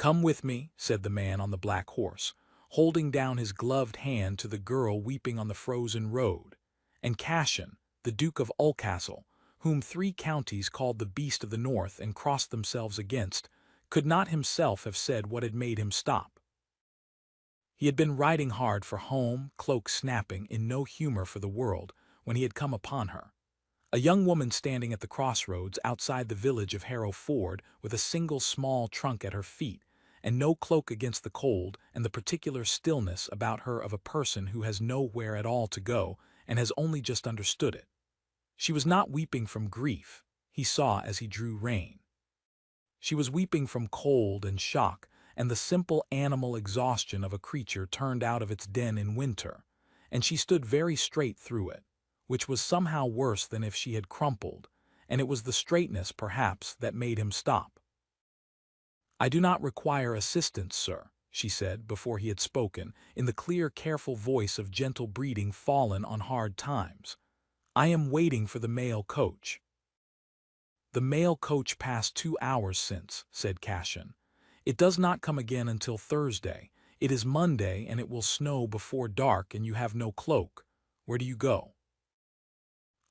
"Come with me," said the man on the black horse, holding down his gloved hand to the girl weeping on the frozen road. And Cashen, the Duke of Ulcastle, whom 3 counties called the Beast of the North and crossed themselves against, could not himself have said what had made him stop. He had been riding hard for home, cloak snapping, in no humor for the world, when he had come upon her. A young woman standing at the crossroads outside the village of Harrow Ford with a single small trunk at her feet, and no cloak against the cold, and the particular stillness about her of a person who has nowhere at all to go and has only just understood it. She was not weeping from grief, he saw as he drew rein. She was weeping from cold and shock and the simple animal exhaustion of a creature turned out of its den in winter, and she stood very straight through it, which was somehow worse than if she had crumpled, and it was the straightness, perhaps, that made him stop. "I do not require assistance, sir," she said, before he had spoken, in the clear, careful voice of gentle breeding fallen on hard times. "I am waiting for the mail coach." "The mail coach passed 2 hours since," said Cashen. "It does not come again until Thursday. It is Monday, and it will snow before dark, and you have no cloak. Where do you go?"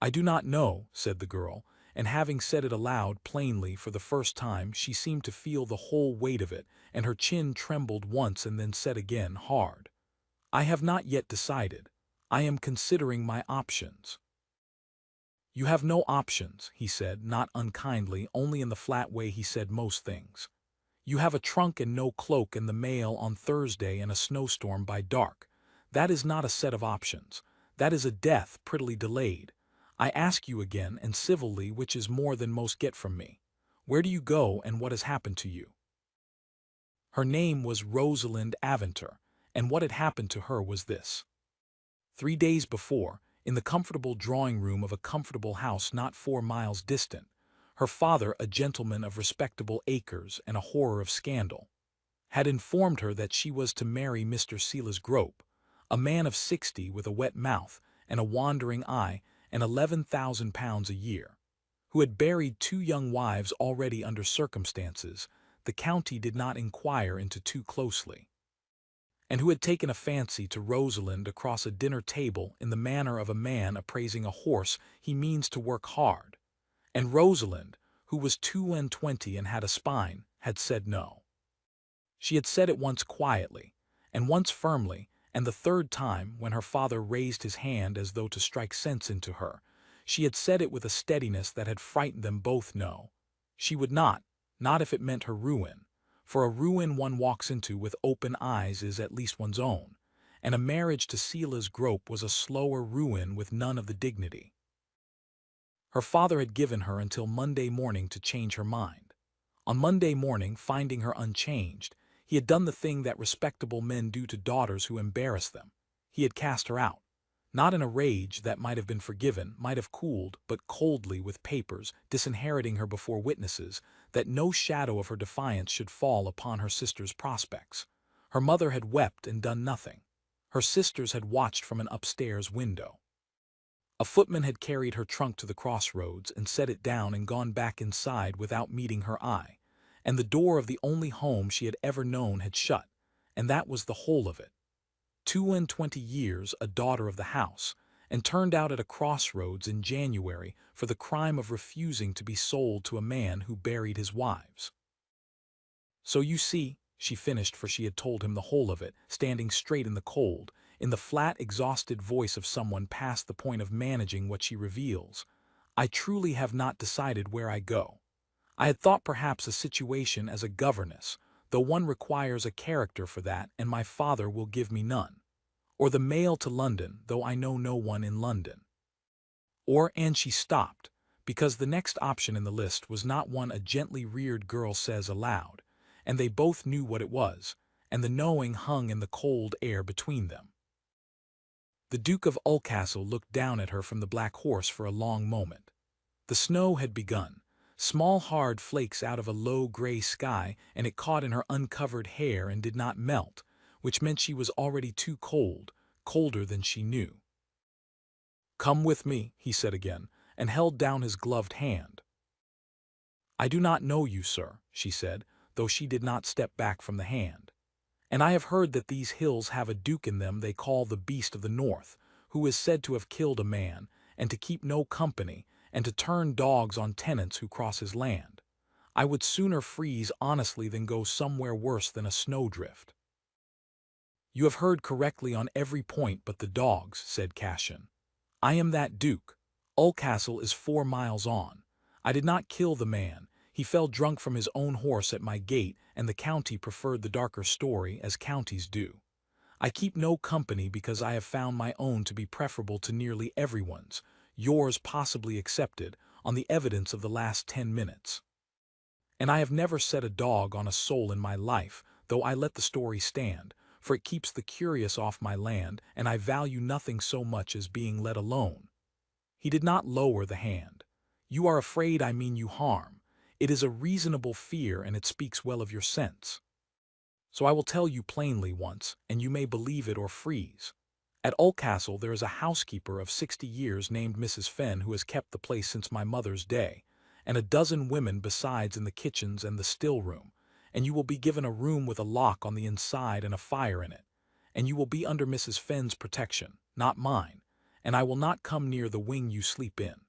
"I do not know," said the girl, and having said it aloud plainly for the first time, she seemed to feel the whole weight of it, and her chin trembled once and then said again, hard, "I have not yet decided. I am considering my options." "You have no options," he said, not unkindly, only in the flat way he said most things. "You have a trunk and no cloak and the mail on Thursday and a snowstorm by dark. That is not a set of options. That is a death prettily delayed. I ask you again, and civilly, which is more than most get from me. Where do you go, and what has happened to you?" Her name was Rosalind Aventer, and what had happened to her was this. 3 days before, in the comfortable drawing-room of a comfortable house not 4 miles distant, her father, a gentleman of respectable acres and a horror of scandal, had informed her that she was to marry Mr. Silas Grope, a man of 60 with a wet mouth and a wandering eye and £11,000 a year, who had buried 2 young wives already under circumstances the county did not inquire into too closely, and who had taken a fancy to Rosalind across a dinner table in the manner of a man appraising a horse he means to work hard, and Rosalind, who was 22 and had a spine, had said no. She had said it once quietly, and once firmly, and the third time, when her father raised his hand as though to strike sense into her, she had said it with a steadiness that had frightened them both. No, she would not if it meant her ruin, for a ruin one walks into with open eyes is at least one's own, and a marriage to Silas Grope was a slower ruin with none of the dignity. Her father had given her until Monday morning to change her mind. On Monday morning, finding her unchanged, he had done the thing that respectable men do to daughters who embarrass them. He had cast her out, not in a rage that might have been forgiven, might have cooled, but coldly with papers, disinheriting her before witnesses, that no shadow of her defiance should fall upon her sister's prospects. Her mother had wept and done nothing. Her sisters had watched from an upstairs window. A footman had carried her trunk to the crossroads and set it down and gone back inside without meeting her eye, and the door of the only home she had ever known had shut, and that was the whole of it. 22 years a daughter of the house, and turned out at a crossroads in January for the crime of refusing to be sold to a man who buried his wives. "So you see," she finished, for she had told him the whole of it, standing straight in the cold, in the flat, exhausted voice of someone past the point of managing what she reveals, "I truly have not decided where I go. I had thought perhaps a situation as a governess, though one requires a character for that, and my father will give me none. Or the mail to London, though I know no one in London. Or," and she stopped, because the next option in the list was not one a gently reared girl says aloud, and they both knew what it was, and the knowing hung in the cold air between them. The Duke of Ulcastle looked down at her from the black horse for a long moment. The snow had begun, small hard flakes out of a low gray sky, and it caught in her uncovered hair and did not melt, which meant she was already too cold, colder than she knew. "Come with me," he said again, and held down his gloved hand. "I do not know you, sir," she said, though she did not step back from the hand. And I have heard that these hills have a duke in them they call the Beast of the North, who is said to have killed a man, and to keep no company, and to turn dogs on tenants who cross his land. I would sooner freeze honestly than go somewhere worse than a snowdrift." "You have heard correctly on every point but the dogs," said Cassian. "I am that duke. Oldcastle is 4 miles on. I did not kill the man. He fell drunk from his own horse at my gate, and the county preferred the darker story, as counties do. I keep no company because I have found my own to be preferable to nearly everyone's, yours possibly excepted, on the evidence of the last 10 minutes. And I have never set a dog on a soul in my life, though I let the story stand, for it keeps the curious off my land, and I value nothing so much as being let alone." He did not lower the hand. "You are afraid I mean you harm. It is a reasonable fear, and it speaks well of your sense. So I will tell you plainly once, and you may believe it or freeze. At Oldcastle there is a housekeeper of 60 years named Mrs. Fenn who has kept the place since my mother's day, and a dozen women besides in the kitchens and the still room, and you will be given a room with a lock on the inside and a fire in it, and you will be under Mrs. Fenn's protection, not mine, and I will not come near the wing you sleep in.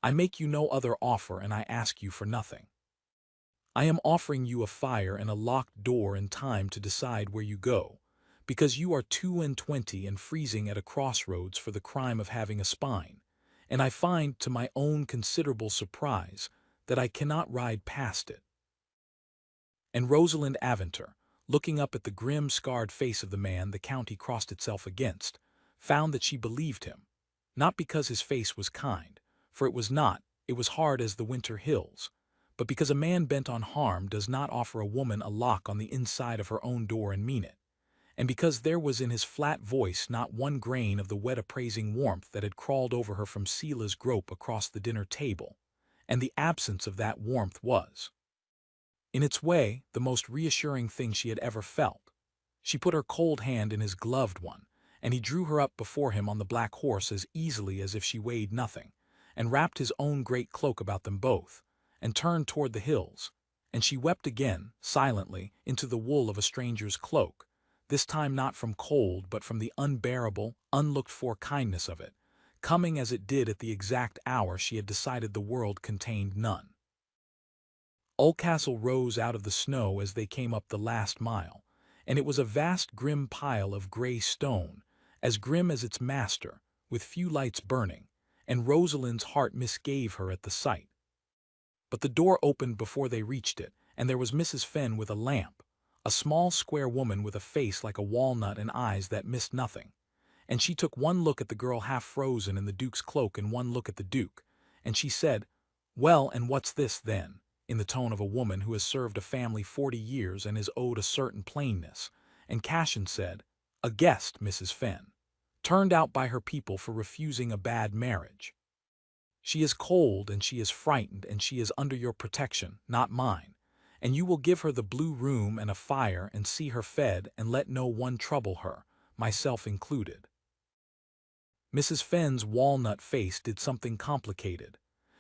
I make you no other offer, and I ask you for nothing. I am offering you a fire and a locked door and time to decide where you go, because you are 22 and freezing at a crossroads for the crime of having a spine, and I find, to my own considerable surprise, that I cannot ride past it." And Rosalind Aventer, looking up at the grim, scarred face of the man the county crossed itself against, found that she believed him, not because his face was kind, for it was not, it was hard as the winter hills, but because a man bent on harm does not offer a woman a lock on the inside of her own door and mean it, and because there was in his flat voice not one grain of the wet appraising warmth that had crawled over her from Sela's grope across the dinner table, and the absence of that warmth was, in its way, the most reassuring thing she had ever felt. She put her cold hand in his gloved one, and he drew her up before him on the black horse as easily as if she weighed nothing, and wrapped his own great cloak about them both, and turned toward the hills, and she wept again, silently, into the wool of a stranger's cloak, this time not from cold but from the unbearable, unlooked-for kindness of it, coming as it did at the exact hour she had decided the world contained none. Oldcastle rose out of the snow as they came up the last mile, and it was a vast grim pile of gray stone, as grim as its master, with few lights burning, and Rosalind's heart misgave her at the sight. But the door opened before they reached it, and there was Mrs. Fenn with a lamp, a small square woman with a face like a walnut and eyes that missed nothing, and she took one look at the girl half frozen in the Duke's cloak and one look at the Duke, and she said, "Well, and what's this, then?" in the tone of a woman who has served a family 40 years and is owed a certain plainness, and Cassian said, "A guest, Mrs. Fenn, turned out by her people for refusing a bad marriage. She is cold and she is frightened and she is under your protection, not mine, and you will give her the blue room and a fire and see her fed and let no one trouble her, myself included." Mrs. Fenn's walnut face did something complicated.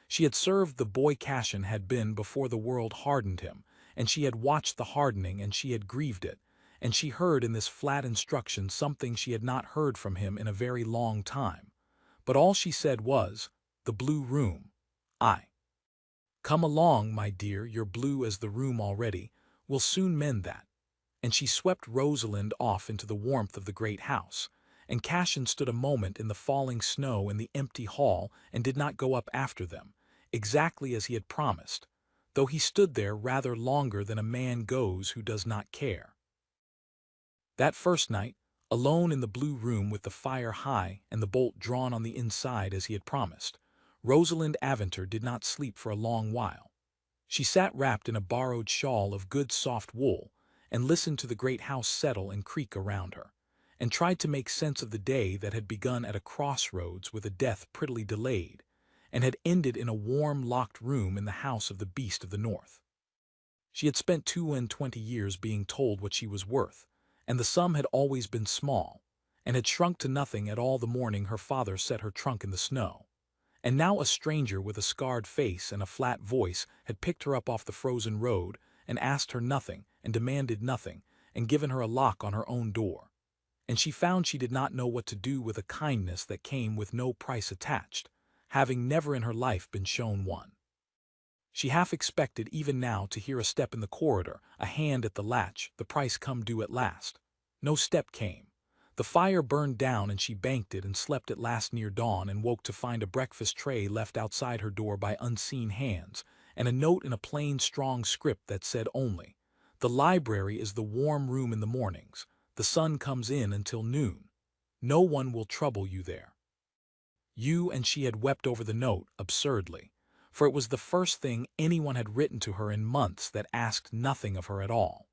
She had served the boy Cassian had been before the world hardened him, and she had watched the hardening and she had grieved it, and she heard in this flat instruction something she had not heard from him in a very long time. But all she said was, "The blue room. I. Come along, my dear, you're blue as the room already. We'll soon mend that." And she swept Rosalind off into the warmth of the great house, and Cassian stood a moment in the falling snow in the empty hall and did not go up after them, exactly as he had promised, though he stood there rather longer than a man goes who does not care. That first night, alone in the blue room with the fire high and the bolt drawn on the inside as he had promised, Rosalind Aventer did not sleep for a long while. She sat wrapped in a borrowed shawl of good soft wool, and listened to the great house settle and creak around her, and tried to make sense of the day that had begun at a crossroads with a death prettily delayed, and had ended in a warm, locked room in the house of the Beast of the North. She had spent 22 years being told what she was worth, and the sum had always been small, and had shrunk to nothing at all the morning her father set her trunk in the snow. And now a stranger with a scarred face and a flat voice had picked her up off the frozen road and asked her nothing, and demanded nothing, and given her a lock on her own door. And she found she did not know what to do with a kindness that came with no price attached, having never in her life been shown one. She half expected even now to hear a step in the corridor, a hand at the latch, the price come due at last. No step came. The fire burned down and she banked it and slept at last near dawn and woke to find a breakfast tray left outside her door by unseen hands, and a note in a plain strong script that said only, "The library is the warm room in the mornings. The sun comes in until noon. No one will trouble you there." And she had wept over the note, absurdly, for it was the first thing anyone had written to her in months that asked nothing of her at all.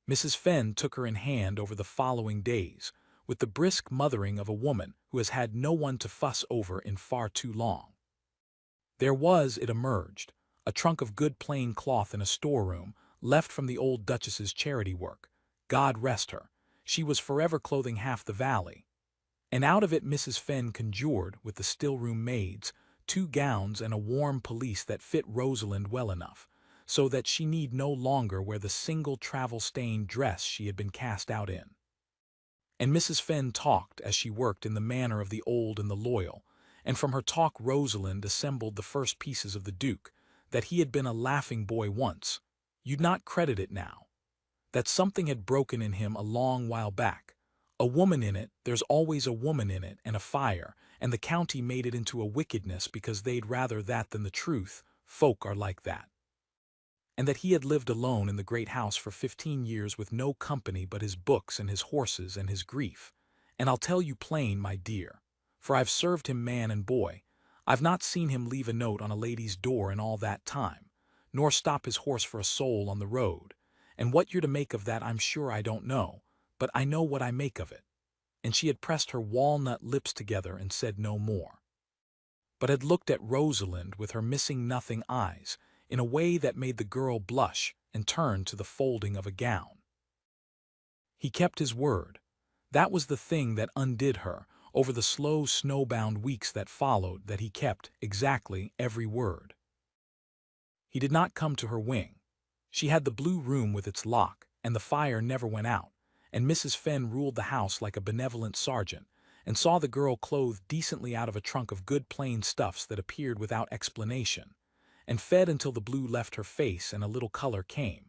Mrs. Fenn took her in hand over the following days, with the brisk mothering of a woman who has had no one to fuss over in far too long. There was, it emerged, a trunk of good plain cloth in a storeroom, left from the old Duchess's charity work. God rest her, she was forever clothing half the valley. And out of it Mrs. Fenn conjured, with the still-room maids, 2 gowns and a warm pelisse that fit Rosalind well enough, so that she need no longer wear the single travel-stained dress she had been cast out in. And Mrs. Fenn talked, as she worked, in the manner of the old and the loyal, and from her talk Rosalind assembled the first pieces of the Duke, that he had been a laughing boy once. You'd not credit it now. That something had broken in him a long while back. A woman in it, there's always a woman in it, and a fire, and the county made it into a wickedness because they'd rather that than the truth. Folk are like that. And that he had lived alone in the great house for 15 years with no company but his books and his horses and his grief. And I'll tell you plain, my dear, for I've served him man and boy, I've not seen him leave a note on a lady's door in all that time, nor stop his horse for a soul on the road. And what you're to make of that I'm sure I don't know, but I know what I make of it. And she had pressed her walnut lips together and said no more, but had looked at Rosalind with her missing-nothing eyes in a way that made the girl blush and turn to the folding of a gown. He kept his word. That was the thing that undid her over the slow snowbound weeks that followed, that he kept exactly every word. He did not come to her wing. She had the blue room with its lock, and the fire never went out, and Mrs. Fenn ruled the house like a benevolent sergeant, and saw the girl clothed decently out of a trunk of good plain stuffs that appeared without explanation, and fed until the blue left her face and a little color came,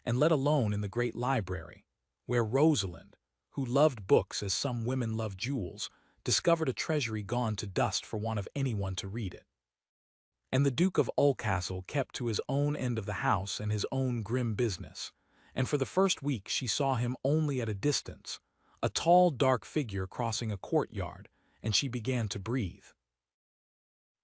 and let alone in the great library, where Rosalind, who loved books as some women love jewels, discovered a treasury gone to dust for want of anyone to read it. And the Duke of Oldcastle kept to his own end of the house and his own grim business, and for the first week she saw him only at a distance, a tall dark figure crossing a courtyard, and she began to breathe.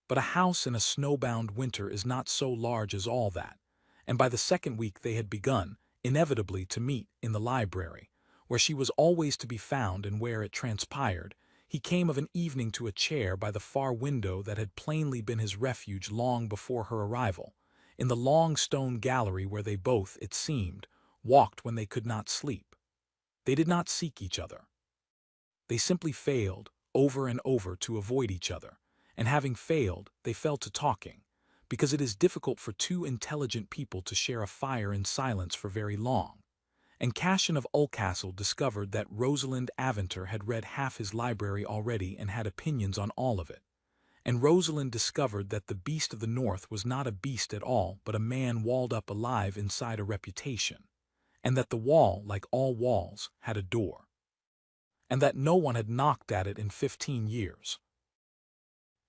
But a house in a snowbound winter is not so large as all that, and by the second week they had begun, inevitably, to meet in the library, where she was always to be found and where, it transpired, he came of an evening to a chair by the far window that had plainly been his refuge long before her arrival, in the long stone gallery where they both, it seemed, walked when they could not sleep. They did not seek each other. They simply failed, over and over, to avoid each other, and having failed, they fell to talking, because it is difficult for 2 intelligent people to share a fire in silence for very long. And Cashin of Oldcastle discovered that Rosalind Aventer had read half his library already and had opinions on all of it. And Rosalind discovered that the beast of the north was not a beast at all, but a man walled up alive inside a reputation, and that the wall, like all walls, had a door, and that no one had knocked at it in 15 years.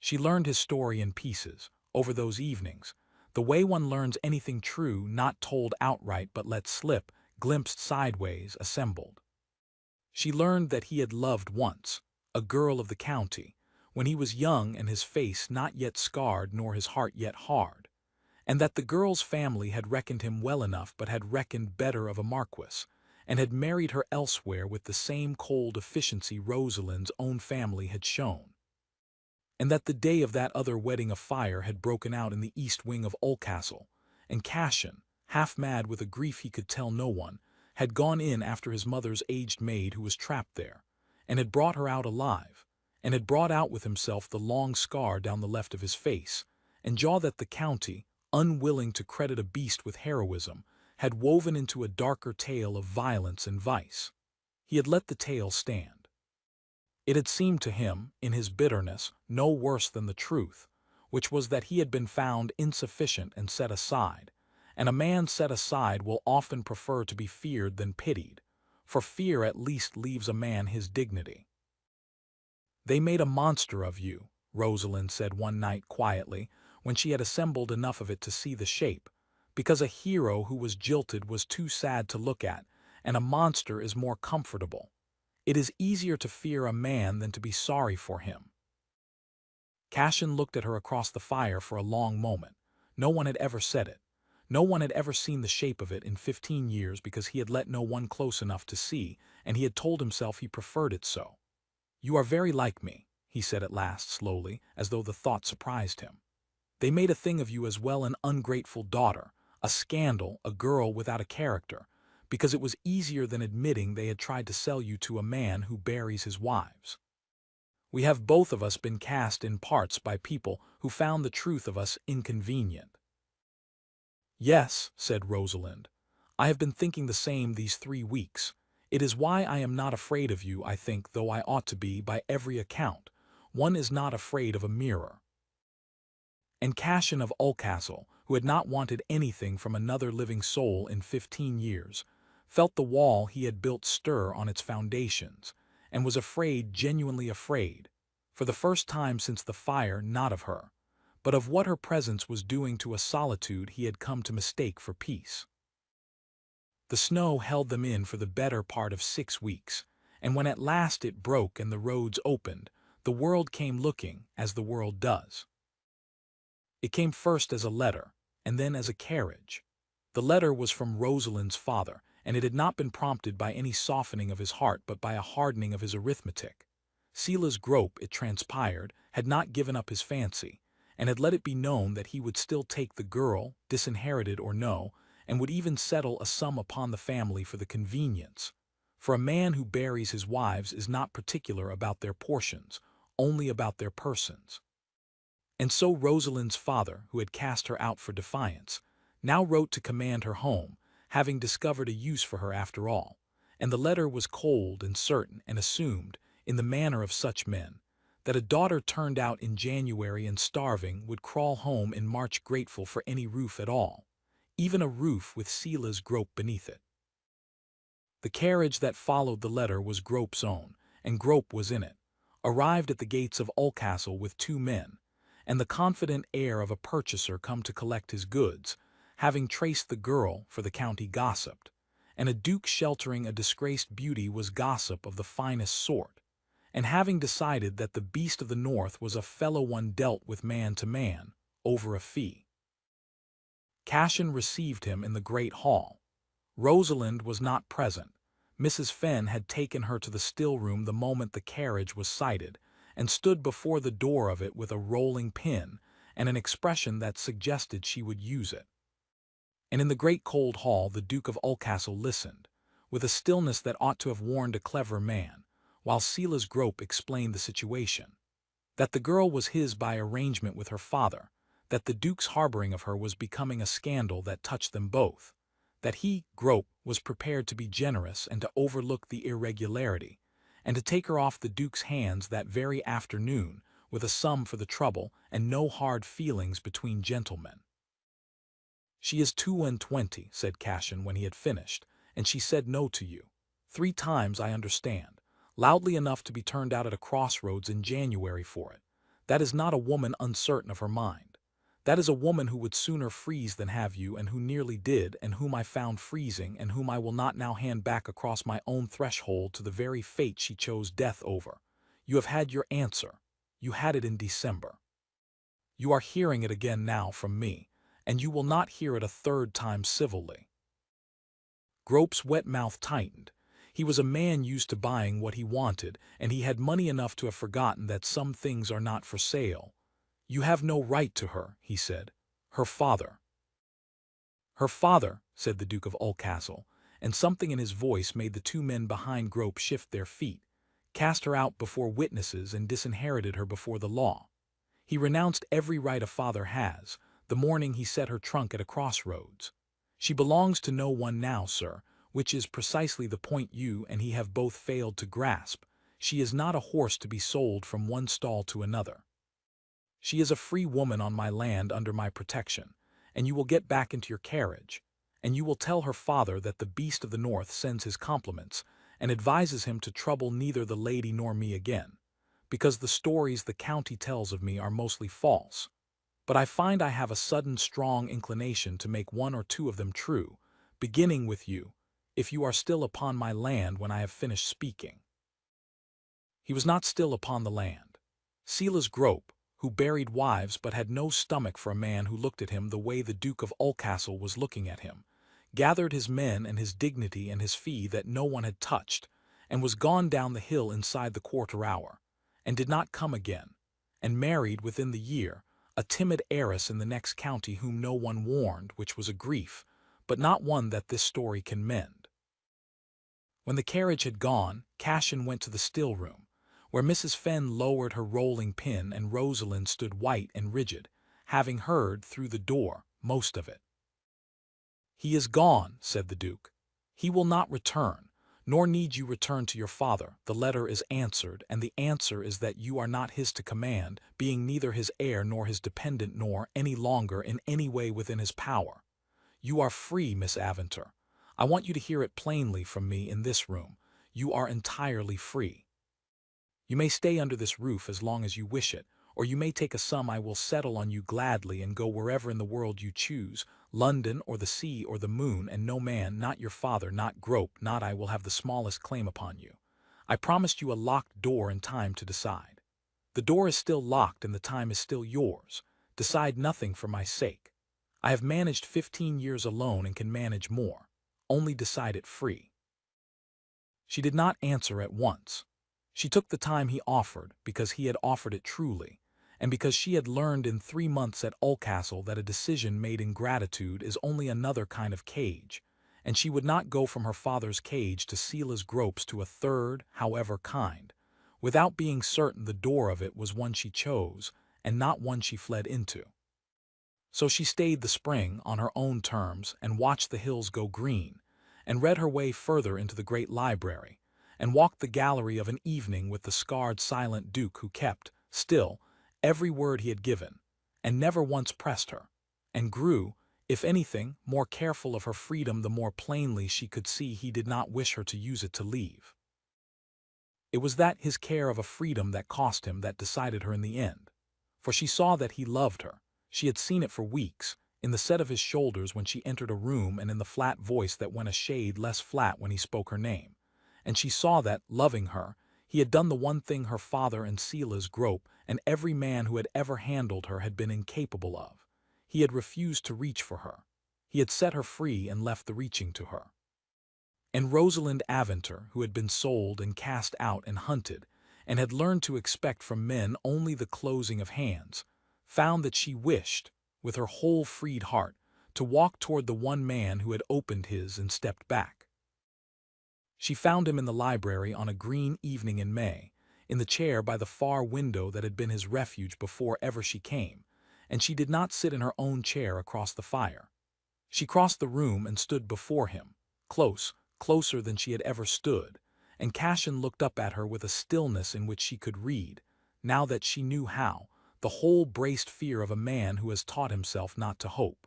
She learned his story in pieces, over those evenings, the way one learns anything true, not told outright but let slip, glimpsed sideways, assembled. She learned that he had loved once, a girl of the county, when he was young and his face not yet scarred nor his heart yet hard, and that the girl's family had reckoned him well enough but had reckoned better of a marquis, and had married her elsewhere with the same cold efficiency Rosalind's own family had shown, and that the day of that other wedding a fire had broken out in the east wing of Oldcastle, and Cashin, half mad with a grief he could tell no one, had gone in after his mother's aged maid who was trapped there, and had brought her out alive, and had brought out with himself the long scar down the left of his face, and jaw that the county, unwilling to credit a beast with heroism, had woven into a darker tale of violence and vice. He had let the tale stand. It had seemed to him, in his bitterness, no worse than the truth, which was that he had been found insufficient and set aside, and a man set aside will often prefer to be feared than pitied, for fear at least leaves a man his dignity. "They made a monster of you," Rosalind said one night quietly, when she had assembled enough of it to see the shape, because a hero who was jilted was too sad to look at, and a monster is more comfortable. It is easier to fear a man than to be sorry for him. Cashin looked at her across the fire for a long moment. No one had ever said it. No one had ever seen the shape of it in 15 years because he had let no one close enough to see, and he had told himself he preferred it so. "You are very like me," he said at last slowly, as though the thought surprised him. "They made a thing of you as well, an ungrateful daughter, a scandal, a girl without a character, because it was easier than admitting they had tried to sell you to a man who buries his wives. We have both of us been cast in parts by people who found the truth of us inconvenient." "Yes," said Rosalind, "I have been thinking the same these 3 weeks. It is why I am not afraid of you, I think, though I ought to be, by every account. One is not afraid of a mirror." And Cashin of Oldcastle, who had not wanted anything from another living soul in 15 years, felt the wall he had built stir on its foundations, and was afraid, genuinely afraid, for the first time since the fire, not of her, but of what her presence was doing to a solitude he had come to mistake for peace. The snow held them in for the better part of 6 weeks, and when at last it broke and the roads opened, the world came looking, as the world does. It came first as a letter, and then as a carriage. The letter was from Rosalind's father, and it had not been prompted by any softening of his heart but by a hardening of his arithmetic. Silas Grope, it transpired, had not given up his fancy, and had let it be known that he would still take the girl, disinherited or no, and would even settle a sum upon the family for the convenience. For a man who buries his wives is not particular about their portions, only about their persons. And so Rosalind's father, who had cast her out for defiance, now wrote to command her home, having discovered a use for her after all, and the letter was cold and certain and assumed, in the manner of such men, that a daughter turned out in January and starving would crawl home in March grateful for any roof at all, even a roof with Silas Grope beneath it. The carriage that followed the letter was Grope's own, and Grope was in it, arrived at the gates of Oldcastle with 2 men, and the confident air of a purchaser come to collect his goods, having traced the girl, for the county gossiped, and a duke sheltering a disgraced beauty was gossip of the finest sort, and having decided that the beast of the north was a fellow one dealt with man to man, over a fee. Cashin received him in the great hall. Rosalind was not present. Mrs. Fenn had taken her to the still-room the moment the carriage was sighted, and stood before the door of it with a rolling pin and an expression that suggested she would use it. And in the great cold hall the Duke of Oldcastle listened, with a stillness that ought to have warned a clever man, while Silas Grope explained the situation. That the girl was his by arrangement with her father, that the Duke's harboring of her was becoming a scandal that touched them both, that he, Grope, was prepared to be generous and to overlook the irregularity, and to take her off the Duke's hands that very afternoon with a sum for the trouble and no hard feelings between gentlemen. "She is 22, said Cashin when he had finished, "and she said no to you. 3 times, I understand, loudly enough to be turned out at a crossroads in January for it. That is not a woman uncertain of her mind. That is a woman who would sooner freeze than have you, and who nearly did, and whom I found freezing, and whom I will not now hand back across my own threshold to the very fate she chose death over. You have had your answer. You had it in December. You are hearing it again now from me, and you will not hear it a 3rd time civilly." Grope's wet mouth tightened. He was a man used to buying what he wanted, and he had money enough to have forgotten that some things are not for sale. "You have no right to her," he said. "Her father." "Her father," said the Duke of Oldcastle, and something in his voice made the 2 men behind Grope shift their feet, cast her out before witnesses and disinherited her before the law. He renounced every right a father has, the morning he set her trunk at a crossroads. She belongs to no one now, sir, which is precisely the point you and he have both failed to grasp. She is not a horse to be sold from one stall to another. She is a free woman on my land under my protection, and you will get back into your carriage, and you will tell her father that the beast of the north sends his compliments and advises him to trouble neither the lady nor me again, because the stories the county tells of me are mostly false. But I find I have a sudden strong inclination to make one or two of them true, beginning with you, if you are still upon my land when I have finished speaking. He was not still upon the land. Silas Grope, who buried wives but had no stomach for a man who looked at him the way the Duke of Oldcastle was looking at him, gathered his men and his dignity and his fee that no one had touched, and was gone down the hill inside the quarter hour, and did not come again, and married within the year a timid heiress in the next county whom no one warned, which was a grief, but not one that this story can mend. When the carriage had gone, Cashin went to the still-room, where Mrs. Fenn lowered her rolling pin and Rosalind stood white and rigid, having heard, through the door, most of it. "He is gone," said the Duke. "He will not return, nor need you return to your father. The letter is answered, and the answer is that you are not his to command, being neither his heir nor his dependent nor, any longer, in any way within his power. You are free, Miss Aventer. I want you to hear it plainly from me in this room. You are entirely free. You may stay under this roof as long as you wish it, or you may take a sum I will settle on you gladly and go wherever in the world you choose, London or the sea or the moon, and no man, not your father, not Grope, not I, will have the smallest claim upon you. I promised you a locked door and time to decide. The door is still locked and the time is still yours. Decide nothing for my sake. I have managed 15 years alone and can manage more. Only decide it free." She did not answer at once. She took the time he offered because he had offered it truly, and because she had learned in 3 months at Oldcastle that a decision made in gratitude is only another kind of cage, and she would not go from her father's cage to Silas Grope's to a third, however kind, without being certain the door of it was one she chose and not one she fled into. So she stayed the spring on her own terms and watched the hills go green, and read her way further into the great library, and walked the gallery of an evening with the scarred silent Duke who kept, still, every word he had given, and never once pressed her, and grew, if anything, more careful of her freedom the more plainly she could see he did not wish her to use it to leave. It was that his care of a freedom that cost him that decided her in the end, for she saw that he loved her. She had seen it for weeks, in the set of his shoulders when she entered a room and in the flat voice that went a shade less flat when he spoke her name. And she saw that, loving her, he had done the one thing her father and Silas Grope and every man who had ever handled her had been incapable of. He had refused to reach for her. He had set her free and left the reaching to her. And Rosalind Aventer, who had been sold and cast out and hunted, and had learned to expect from men only the closing of hands, found that she wished, with her whole freed heart, to walk toward the one man who had opened his and stepped back. She found him in the library on a green evening in May, in the chair by the far window that had been his refuge before ever she came, and she did not sit in her own chair across the fire. She crossed the room and stood before him, closer than she had ever stood, and Cashin looked up at her with a stillness in which she could read, now that she knew how, the whole braced fear of a man who has taught himself not to hope.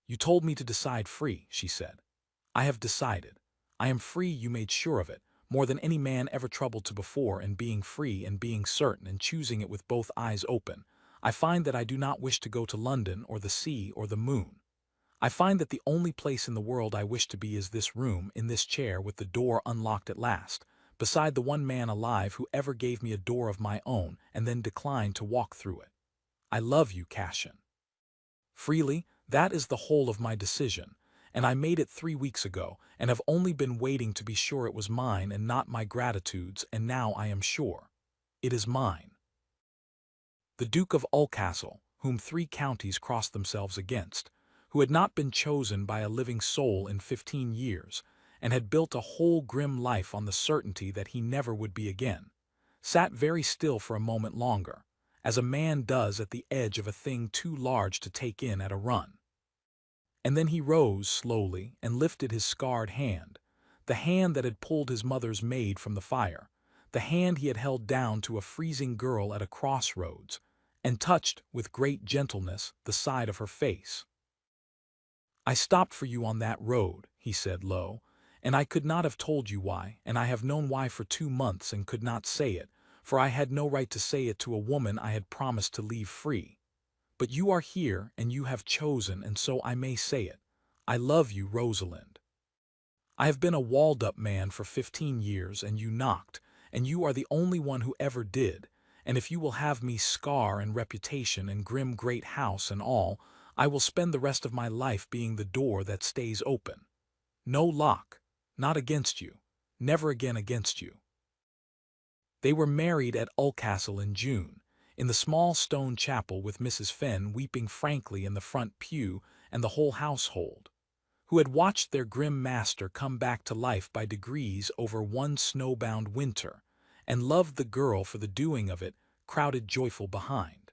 "You told me to decide free," she said. "I have decided. I am free, you made sure of it, more than any man ever troubled to before, in being free and being certain and choosing it with both eyes open. I find that I do not wish to go to London or the sea or the moon. I find that the only place in the world I wish to be is this room, in this chair, with the door unlocked at last, beside the one man alive who ever gave me a door of my own and then declined to walk through it. I love you, Cashin. Freely, that is the whole of my decision, and I made it 3 weeks ago, and have only been waiting to be sure it was mine and not my gratitude's, and now I am sure. It is mine." The Duke of Oldcastle, whom 3 counties crossed themselves against, who had not been chosen by a living soul in 15 years, and had built a whole grim life on the certainty that he never would be again, sat very still for a moment longer, as a man does at the edge of a thing too large to take in at a run. And then he rose slowly and lifted his scarred hand, the hand that had pulled his mother's maid from the fire, the hand he had held down to a freezing girl at a crossroads, and touched with great gentleness the side of her face. "I stopped for you on that road," he said low, "and I could not have told you why, and I have known why for 2 months and could not say it, for I had no right to say it to a woman I had promised to leave free. But you are here and you have chosen, and so I may say it. I love you, Rosalind. I have been a walled-up man for 15 years, and you knocked, and you are the only one who ever did, and if you will have me scar and reputation and grim great house and all, I will spend the rest of my life being the door that stays open. No lock, not against you, never again against you." They were married at Oldcastle in June, in the small stone chapel, with Mrs. Fenn weeping frankly in the front pew and the whole household, who had watched their grim master come back to life by degrees over one snowbound winter, and loved the girl for the doing of it, crowded joyful behind.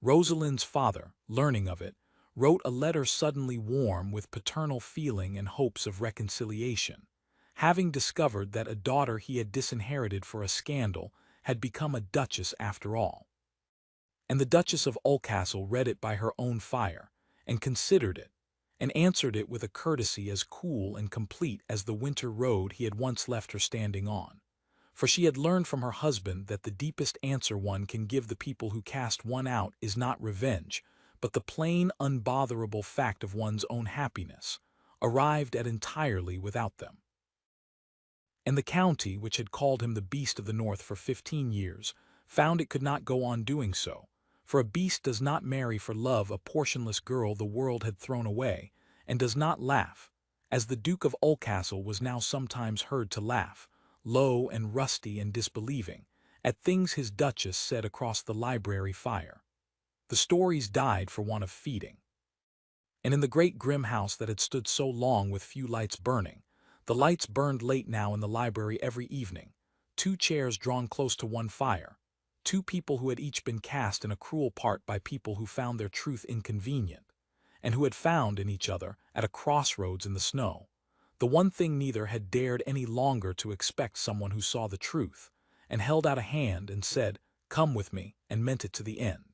Rosalind's father, learning of it, wrote a letter suddenly warm with paternal feeling and hopes of reconciliation, having discovered that a daughter he had disinherited for a scandal had become a duchess after all. And the Duchess of Oldcastle read it by her own fire, and considered it, and answered it with a courtesy as cool and complete as the winter road he had once left her standing on. For she had learned from her husband that the deepest answer one can give the people who cast one out is not revenge, but the plain, unbotherable fact of one's own happiness, arrived at entirely without them. And the county, which had called him the beast of the north for 15 years, found it could not go on doing so, for a beast does not marry for love a portionless girl the world had thrown away, and does not laugh, as the Duke of Oldcastle was now sometimes heard to laugh, low and rusty and disbelieving, at things his duchess said across the library fire. The stories died for want of feeding. And in the great grim house that had stood so long with few lights burning, the lights burned late now in the library every evening, 2 chairs drawn close to one fire, 2 people who had each been cast in a cruel part by people who found their truth inconvenient, and who had found in each other, at a crossroads in the snow, the one thing neither had dared any longer to expect, someone who saw the truth, and held out a hand and said, "Come with me," and meant it to the end.